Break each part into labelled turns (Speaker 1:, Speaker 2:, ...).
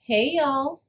Speaker 1: Hey y'all.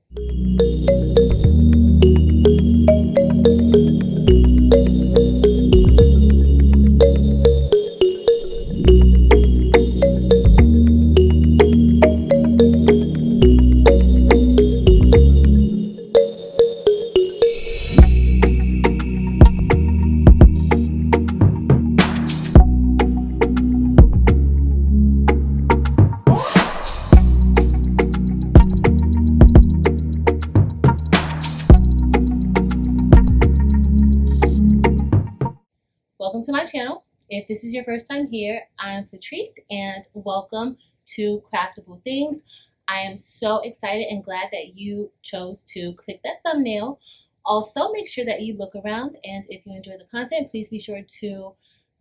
Speaker 1: Welcome to my channel. If this is your first time here, I'm Patrice and welcome to Craftable Things. I am so excited and glad that you chose to click that thumbnail. Also, make sure that you look around, and if you enjoy the content, please be sure to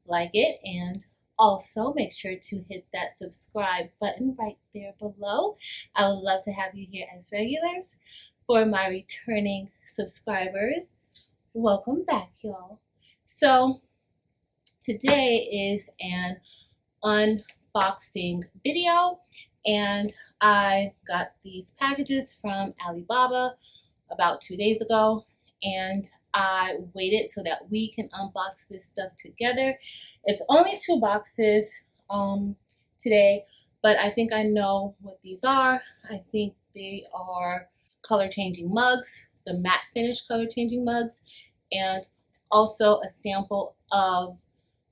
Speaker 1: like it, and also make sure to hit that subscribe button right there below. I would love to have you here as regulars. For my returning subscribers, welcome back, y'all. So today is an unboxing video, and I got these packages from Alibaba about 2 days ago, and I waited so that we can unbox this stuff together. It's only 2 boxes today, but I think I know what these are. I think they are color changing mugs, the matte finish color changing mugs, and also a sample of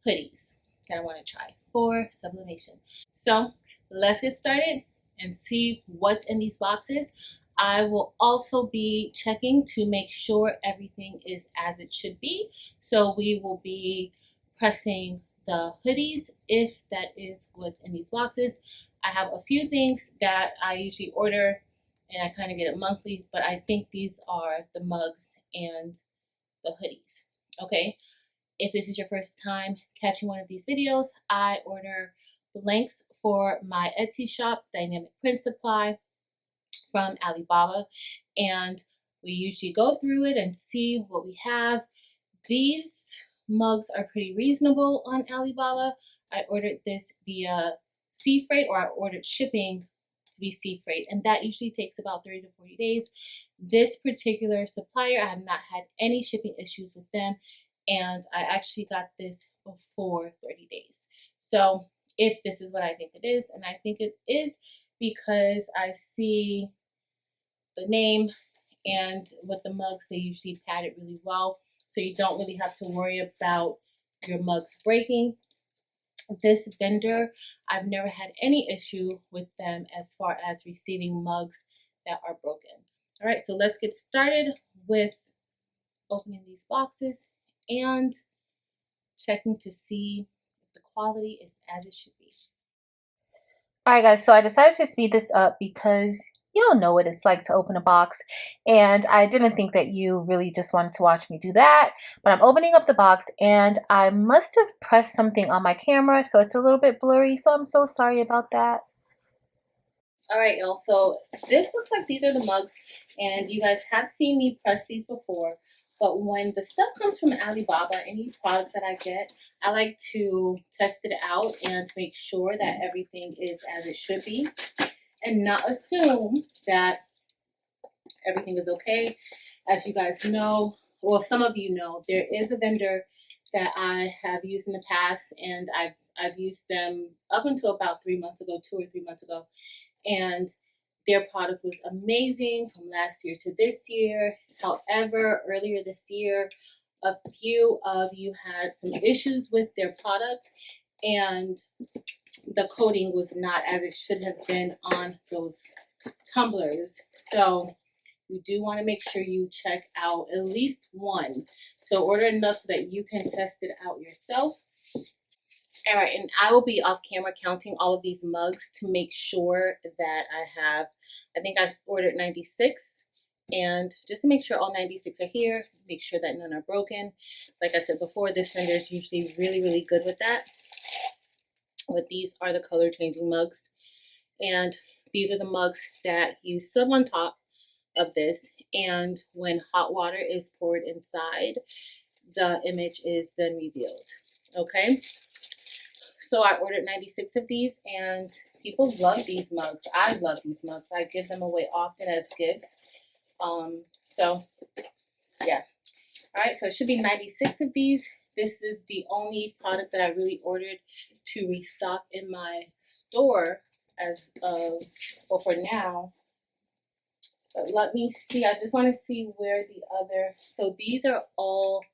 Speaker 1: hoodies that I want to try for sublimation. So let's get started and see what's in these boxes. I will also be checking to make sure everything is as it should be. So we will be pressing the hoodies if that is what's in these boxes. I have a few things that I usually order and I kind of get it monthly, but I think these are the mugs and the hoodies. Okay. If this is your first time catching one of these videos, I order blanks for my Etsy shop, Dynamic Print Supply, from Alibaba, and we usually go through it and see what we have. These mugs are pretty reasonable on Alibaba. I ordered this via sea freight, or I ordered shipping to be sea freight, and that usually takes about 30 to 40 days. This particular supplier, I have not had any shipping issues with them, and I actually got this before 30 days. So if this is what I think it is, and I think it is because I see the name, and with the mugs, they usually pad it really well, so you don't really have to worry about your mugs breaking. This vendor, I've never had any issue with them as far as receiving mugs that are broken. All right, so let's get started with opening these boxes and checking to see if the quality is as it should be.
Speaker 2: Alright guys, so I decided to speed this up because you don't know what it's like to open a box, and I didn't think that you really just wanted to watch me do that. But I'm opening up the box and I must have pressed something on my camera, so it's a little bit blurry, so I'm so sorry about that.
Speaker 1: Alright y'all, so this looks like these are the mugs, and you guys have seen me press these before. But when the stuff comes from Alibaba, any product that I get, I like to test it out and make sure that everything is as it should be, and not assume that everything is okay. As you guys know, well, some of you know, there is a vendor that I have used in the past, and I've used them up until about 3 months ago, 2 or 3 months ago, and their product was amazing from last year to this year. However, earlier this year, a few of you had some issues with their product, and the coating was not as it should have been on those tumblers. So you do want to make sure you check out at least one. So order enough so that you can test it out yourself. All right, and I will be off camera counting all of these mugs to make sure that I think I've ordered 96, and just to make sure all 96 are here, make sure that none are broken. Like I said before, this vendor is usually really, really good with that. But these are the color changing mugs, and these are the mugs that you sub on top of this, and when hot water is poured inside, the image is then revealed. Okay, so I ordered 96 of these, and People love these mugs. I love these mugs. I give them away often as gifts. So yeah. All right, so it should be 96 of these. This is the only product that I really ordered to restock in my store as of, well, for now. But let me see. I just want to see where the other, so these are all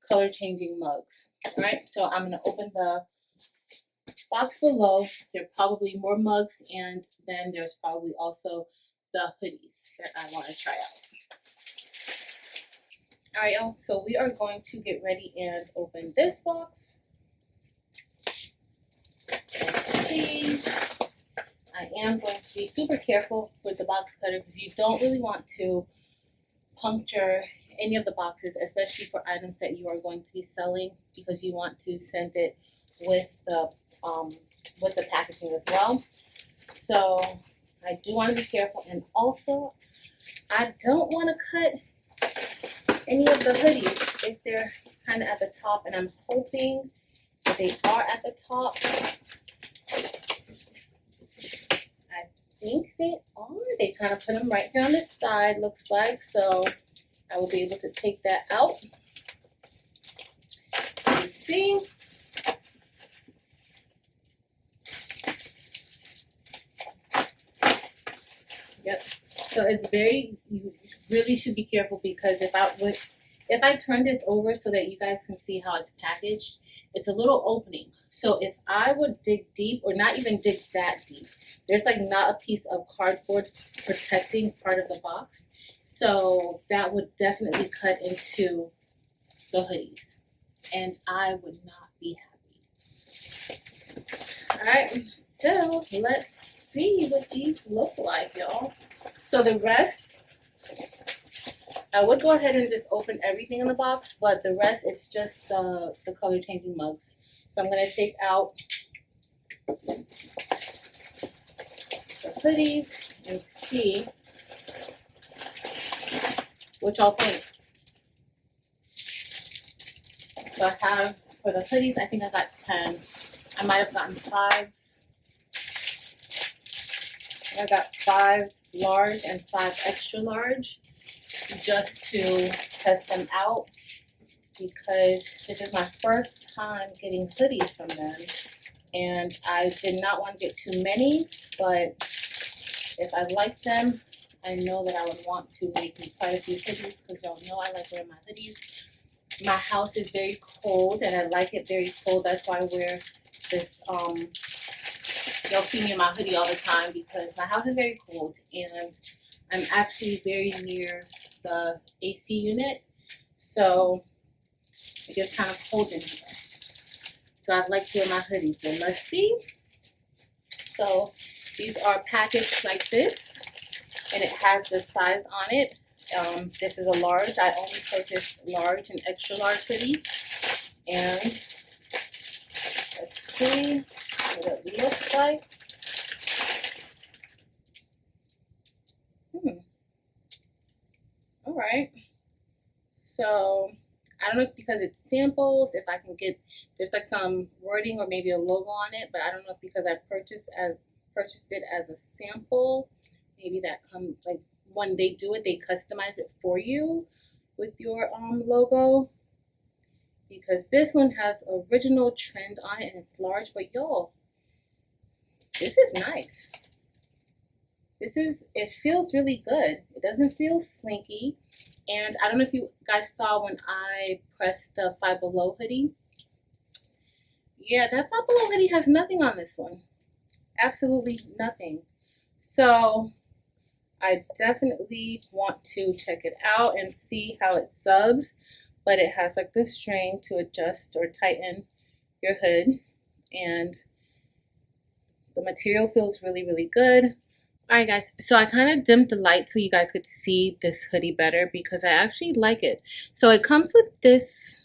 Speaker 1: color changing mugs. All right, so I'm going to open the box below. There are probably more mugs, and then there's probably also the hoodies that I want to try out. All right, y'all, so we are going to get ready and open this box. Let's see. I am going to be super careful with the box cutter because you don't really want to puncture any of the boxes, especially for items that you are going to be selling, because you want to send it with the packaging as well. So I do want to be careful, and also I don't want to cut any of the hoodies if they're kind of at the top, and I'm hoping that they are at the top. I think they are. They kind of put them right here on the side, looks like, so I will be able to take that out. You see? Yep. So it's very, you really should be careful, because if I turn this over so that you guys can see how it's packaged, it's a little opening. So if I would dig deep, or not even dig that deep, there's like not a piece of cardboard protecting part of the box. So that would definitely cut into the hoodies, and I would not be happy. All right, so let's see what these look like, y'all. So the rest, I would go ahead and just open everything in the box, but the rest, it's just the color changing mugs. So I'm going to take out the hoodies and see what y'all think. So I have, for the hoodies, I think I got 10. I might have gotten 5. I got 5 large and 5 extra large, just to test them out, because this is my first time getting hoodies from them, and I did not want to get too many, but if I like them, I know that I would want to make me quite a few hoodies, because y'all know I like wearing my hoodies. My house is very cold, and I like it very cold. That's why I wear this, you'll see me in my hoodie all the time, because my house is very cold, and I'm actually very near the AC unit, so it gets kind of cold in here. So I like to wear my hoodies. So let's see. So these are packaged like this, and it has the size on it. This is a large. I only purchased large and extra large hoodies. And let's see what it looks like. All right. So I don't know if, because it's samples, if I can get, there's like some wording or maybe a logo on it, but I don't know if because I purchased it as a sample, maybe that comes, like when they do it, they customize it for you with your logo, because this one has original trend on it and it's large. But y'all, this is nice. It feels really good. It doesn't feel slinky. And I don't know if you guys saw when I pressed the Five Below hoodie. Yeah, that Five Below hoodie has nothing on this one. Absolutely nothing. So I definitely want to check it out and see how it subs. But it has like this string to adjust or tighten your hood. And the material feels really, really good. Alright guys, so I kind of dimmed the light so you guys could see this hoodie better, because I actually like it. So it comes with this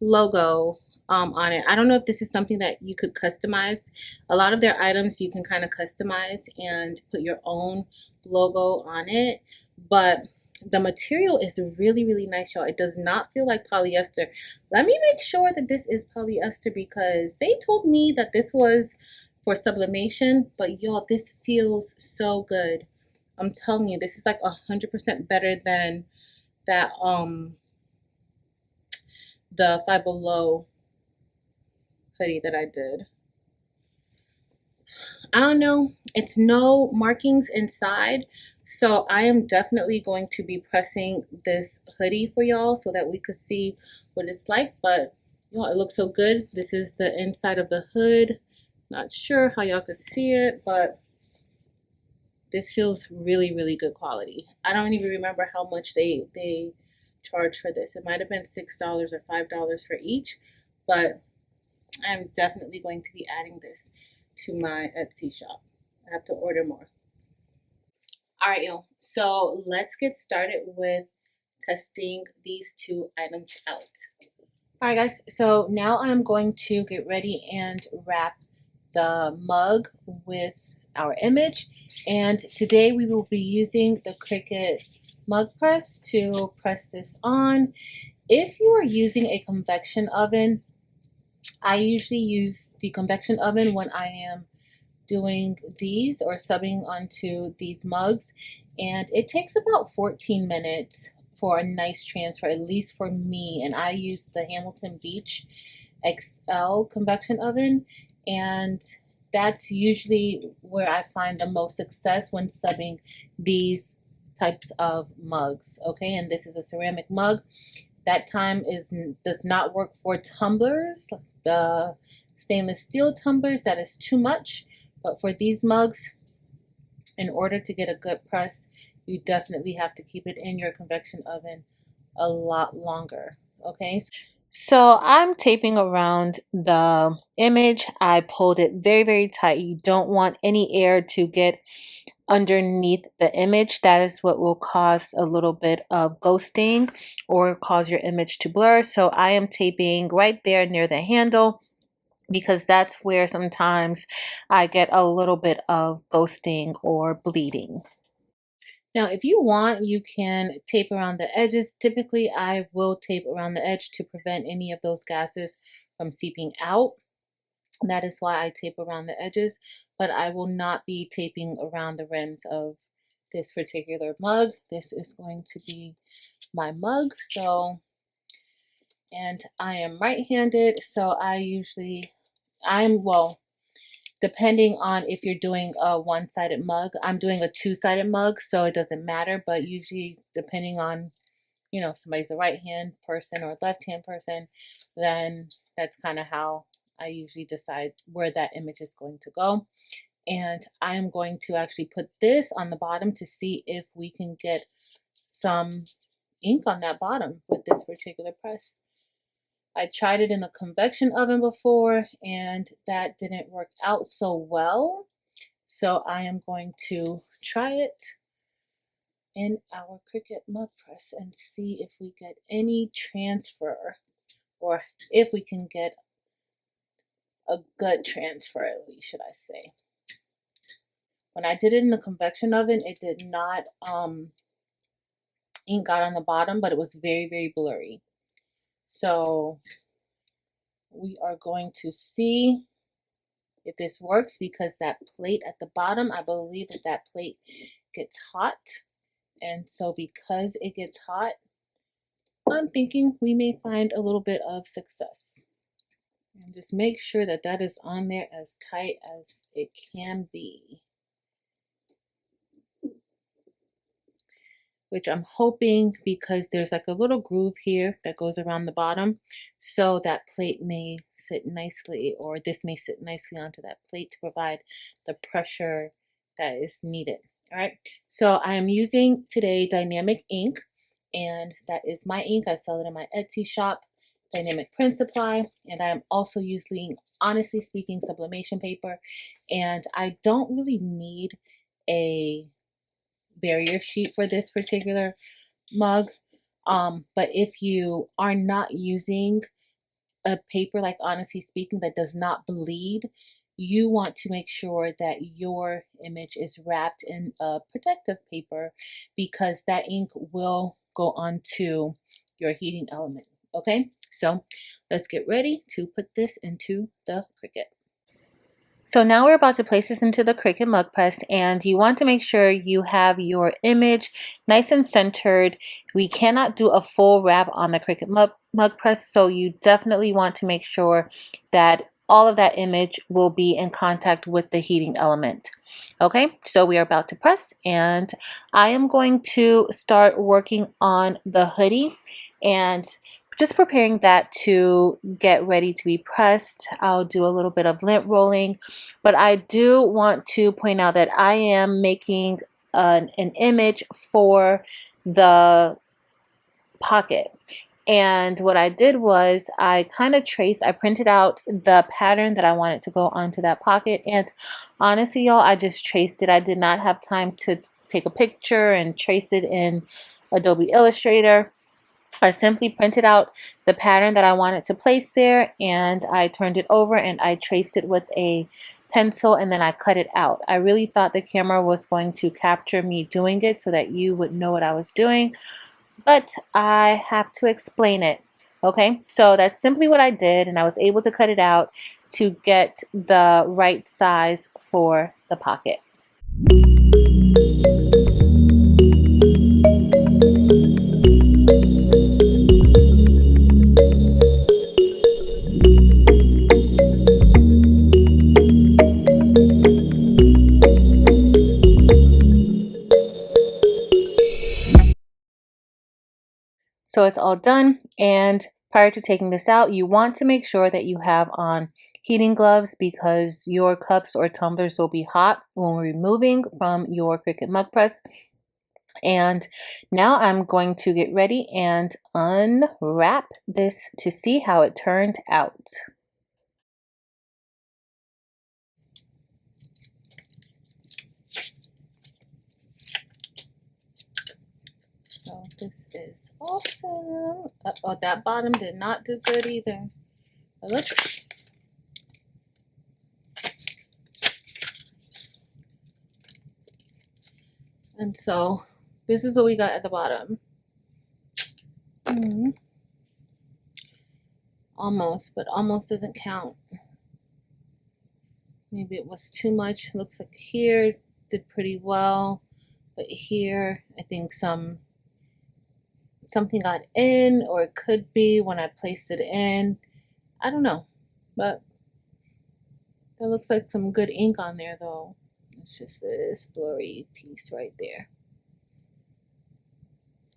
Speaker 1: logo on it. I don't know if this is something that you could customize. A lot of their items you can kind of customize and put your own logo on it, but the material is really, really nice, y'all. It does not feel like polyester. Let me make sure that this is polyester, because they told me that this was for sublimation, but y'all, this feels so good. I'm telling you, this is like 100% better than that the Five Below hoodie that I did. I don't know, it's no markings inside, so I am definitely going to be pressing this hoodie for y'all so that we could see what it's like. But y'all, it looks so good. This is the inside of the hood. Not sure how y'all could see it, but this feels really, really good quality. I don't even remember how much they charge for this. It might have been $6 or $5 for each, but I'm definitely going to be adding this to my Etsy shop. I have to order more. All right, y'all. So let's get started with testing these two items out. All right, guys. So now I'm going to get ready and wrap the mug with our image. And today we will be using the Cricut mug press to press this on. If you are using a convection oven, I usually use the convection oven when I am doing these or subbing onto these mugs, and it takes about 14 minutes for a nice transfer, at least for me. And I use the Hamilton Beach XL convection oven, and that's usually where I find the most success when subbing these types of mugs. Okay, and this is a ceramic mug. That time does not work for tumblers. The stainless steel tumblers, that is too much. But for these mugs, in order to get a good press, you definitely have to keep it in your convection oven a lot longer. Okay.
Speaker 2: So I'm taping around the image. I pulled it very, very tight. You don't want any air to get underneath the image. That is what will cause a little bit of ghosting or cause your image to blur. So I am taping right there near the handle, because that's where sometimes I get a little bit of ghosting or bleeding.
Speaker 1: Now, if you want, you can tape around the edges. Typically, I will tape around the edge to prevent any of those gases from seeping out. That is why I tape around the edges, but I will not be taping around the rims of this particular mug. This is going to be my mug. So, and I am right-handed, so well, depending on if you're doing a one-sided mug. I'm doing a two-sided mug, so it doesn't matter, but usually depending on, somebody's a right-hand person or a left-hand person, then that's kind of how I usually decide where that image is going to go. And I am going to actually put this on the bottom to see if we can get some ink on that bottom with this particular press. I tried it in the convection oven before, and that didn't work out so well. So I am going to try it in our Cricut mug press and see if we get any transfer, or if we can get a good transfer, at least, should I say. When I did it in the convection oven, it did not ink got on the bottom, but it was very, very blurry. So we are going to see if this works, because that plate at the bottom, I believe that plate gets hot. And so because it gets hot, I'm thinking we may find a little bit of success. And just make sure that that is on there as tight as it can be. Which I'm hoping, because there's like a little groove here that goes around the bottom, so that plate may sit nicely, or this may sit nicely onto that plate to provide the pressure that is needed. All right, so I am using today Dynamic ink, and that is my ink. I sell it in my Etsy shop, Dynamic Print Supply, and I'm also using, honestly speaking, sublimation paper. And I don't really need a barrier sheet for this particular mug, but if you are not using a paper, like, honestly speaking, that does not bleed, you want to make sure that your image is wrapped in a protective paper, because that ink will go onto your heating element. Okay, so let's get ready to put this into the Cricut.
Speaker 2: So now we're about to place this into the Cricut mug press, and you want to make sure you have your image nice and centered. We cannot do a full wrap on the Cricut mug press, so you definitely want to make sure that all of that image will be in contact with the heating element. Okay, so we are about to press, and I am going to start working on the hoodie and just preparing that to get ready to be pressed. I'll do a little bit of lint rolling, but I do want to point out that I am making an image for the pocket. And what I did was I printed out the pattern that I wanted to go onto that pocket. And honestly, y'all, I just traced it. I did not have time to take a picture and trace it in Adobe Illustrator. I simply printed out the pattern that I wanted to place there, and I turned it over and I traced it with a pencil, and then I cut it out. I really thought the camera was going to capture me doing it so that you would know what I was doing, but I have to explain it. Okay, so that's simply what I did, and I was able to cut it out to get the right size for the pocket. So it's all done, and prior to taking this out, you want to make sure that you have on heating gloves because your cups or tumblers will be hot when removing from your Cricut mug press. And now I'm going to get ready and unwrap this to see how it turned out. So this is awesome. Oh, that bottom did not do good either. But look. And so this is what we got at the bottom. Almost, but almost doesn't count. Maybe it was too much. Looks like here did pretty well, but here I think something got in, or it could be when I placed it in. I don't know, but that looks like some good ink on there though. It's just this blurry piece right there.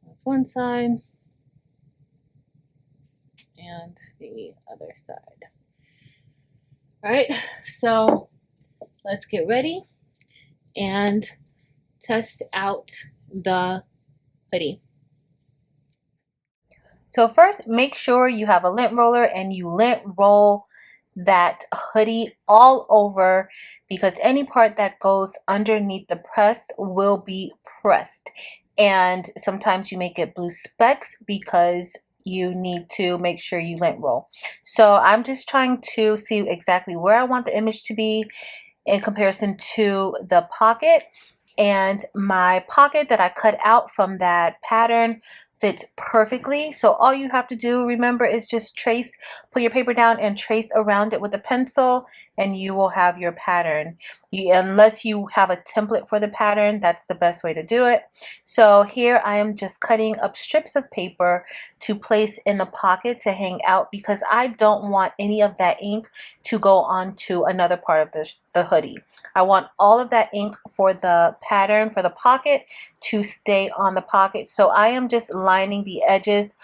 Speaker 2: That's one side and the other side. All right, so let's get ready and test out the hoodie. So first, make sure you have a lint roller and you lint roll that hoodie all over, because any part that goes underneath the press will be pressed. And sometimes you may get blue specks because you need to make sure you lint roll. So I'm just trying to see exactly where I want the image to be in comparison to the pocket. And my pocket that I cut out from that pattern fits perfectly. So all you have to do, remember, is just trace, put your paper down and trace around it with a pencil, and you will have your pattern. Unless you have a template for the pattern, that's the best way to do it. So here I am just cutting up strips of paper to place in the pocket to hang out, because I don't want any of that ink to go onto another part of the hoodie. I want all of that ink for the pattern for the pocket to stay on the pocket. So I am just lining the edges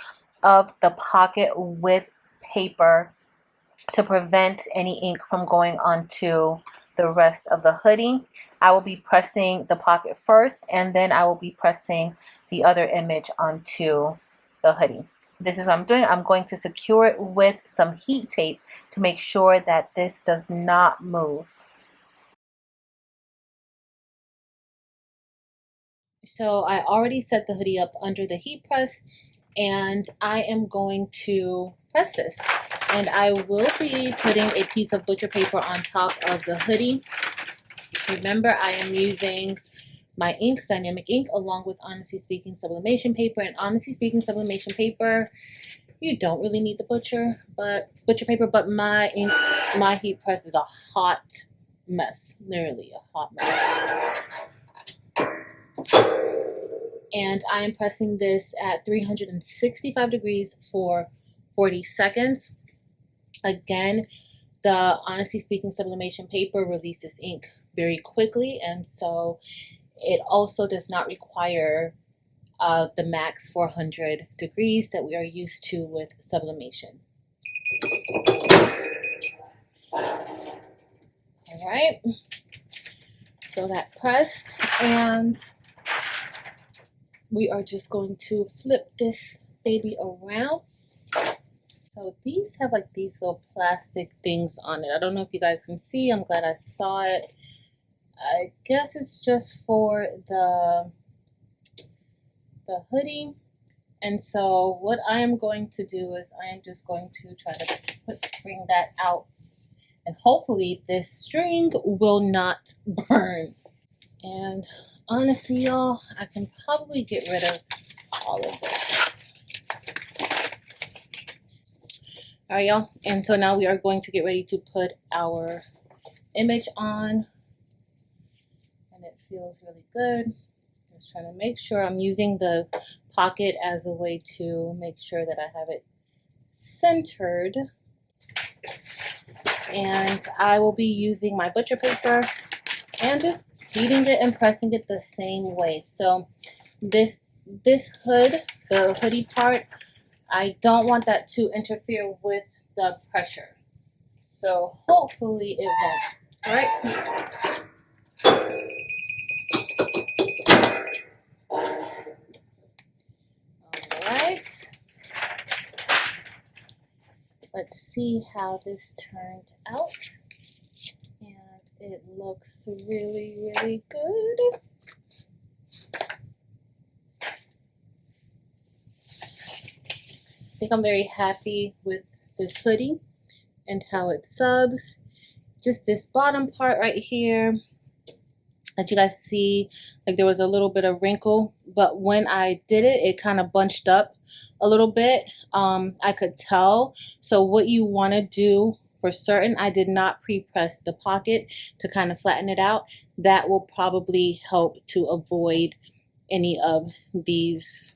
Speaker 2: of the pocket with paper to prevent any ink from going onto the rest of the hoodie. I will be pressing the pocket first, and then I will be pressing the other image onto the hoodie. This is what I'm doing. I'm going to secure it with some heat tape to make sure that this does not move. So I already set the hoodie up under the heat press, and I am going to press this. And I will be putting a piece of butcher paper on top of the hoodie. Remember, I am using my ink, dynamic ink, along with Honestly Speaking sublimation paper. And Honestly Speaking sublimation paper, you don't really need the butcher paper, but my ink, my heat press is a hot
Speaker 1: mess, literally a hot mess. And I am pressing this at 365 degrees for 40 seconds. Again, the Honestly Speaking sublimation paper releases ink very quickly, and so it also does not require the max 400 degrees that we are used to with sublimation. All right, so that pressed, and we are just going to flip this baby around. So these have like these little plastic things on it. I don't know if you guys can see. I'm glad I saw it. I guess it's just for the hoodie. And so what I am going to do is I am just going to try to bring that out. And hopefully this string will not burn. And honestly, y'all, I can probably get rid of all of this. All right, y'all. And so now we are going to get ready to put our image on. And it feels really good. Just trying to make sure I'm using the pocket as a way to make sure that I have it centered. And I will be using my butcher paper and just heating it and pressing it the same way. So this hood, the hoodie part, I don't want that to interfere with the pressure. So hopefully it won't. All right. All right. Let's see how this turned out. And it looks really, really good. I think I'm very happy with this hoodie and how it subs. Just this bottom part right here, as you guys see, like there was a little bit of wrinkle, but when I did it, it kind of bunched up a little bit. I could tell. So what you want to do for certain, I did not pre-press the pocket to kind of flatten it out. That will probably help to avoid any of these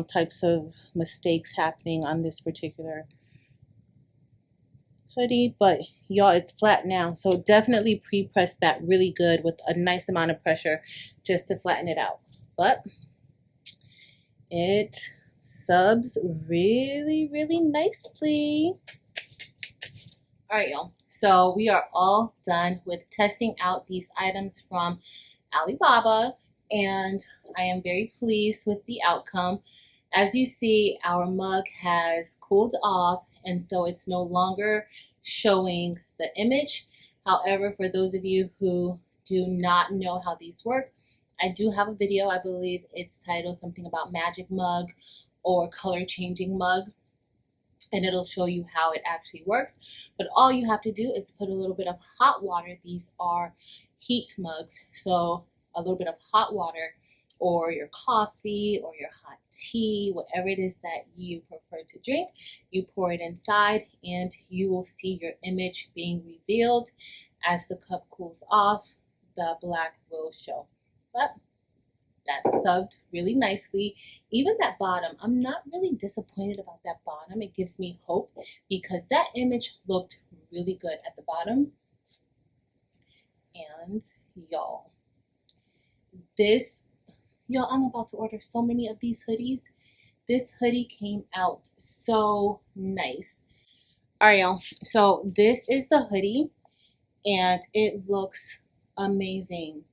Speaker 1: types of mistakes happening on this particular hoodie. But y'all, it's flat now, so definitely pre-press that really good with a nice amount of pressure just to flatten it out. But it subs really, really nicely. All right, y'all, so we are all done with testing out these items from Alibaba, and I am very pleased with the outcome. As you see, our mug has cooled off, and so it's no longer showing the image. However, for those of you who do not know how these work, I do have a video. I believe it's titled something about magic mug or color changing mug, and it'll show you how it actually works. But all you have to do is put a little bit of hot water. These are heat mugs, so a little bit of hot water or your coffee or your hot tea, whatever it is that you prefer to drink, you pour it inside and you will see your image being revealed. As the cup cools off, the black will show. But that subbed really nicely. Even that bottom, I'm not really disappointed about that bottom. It gives me hope because that image looked really good at the bottom. And y'all, I'm about to order so many of these hoodies. This hoodie came out so nice. All right, y'all. So this is the hoodie and it looks amazing.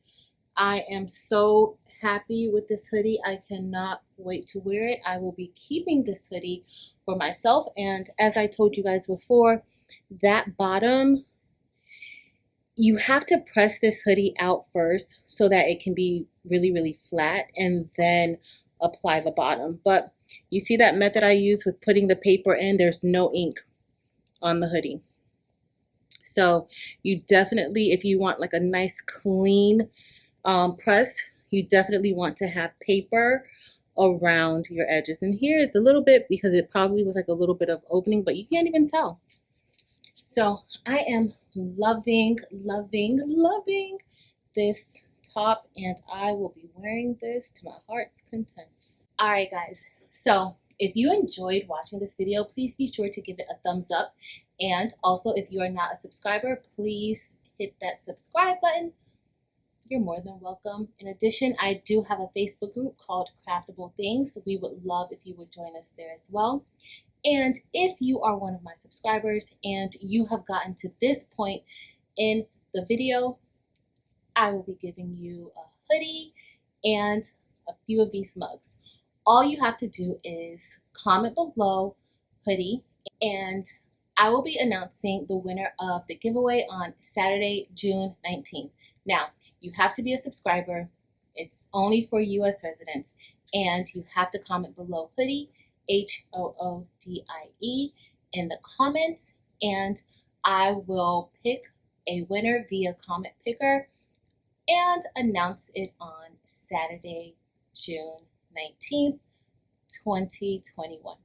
Speaker 1: I am so happy with this hoodie. I cannot wait to wear it. I will be keeping this hoodie for myself. And as I told you guys before, that bottom, you have to press this hoodie out first so that it can be really, really flat and then apply the bottom. But you see that method I use with putting the paper in, there's no ink on the hoodie. So you definitely, if you want like a nice clean press, you definitely want to have paper around your edges. And here it's a little bit because it probably was like a little bit of opening, but you can't even tell. So I am loving this top, and I will be wearing this to my heart's content. Alright guys, so if you enjoyed watching this video, please be sure to give it a thumbs up. And also, if you are not a subscriber, please hit that subscribe button. You're more than welcome. In addition, I do have a Facebook group called Craftable Things. We would love if you would join us there as well. And if you are one of my subscribers and you have gotten to this point in the video, I will be giving you a hoodie and a few of these mugs. All you have to do is comment below hoodie, and I will be announcing the winner of the giveaway on Saturday, June 19th. Now, you have to be a subscriber. It's only for US residents, and you have to comment below hoodie, HOODIE, in the comments, and I will pick a winner via comment picker and announce it on Saturday, June 19th, 2021.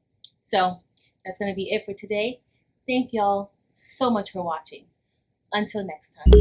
Speaker 1: So that's going to be it for today. Thank y'all so much for watching. Until next time.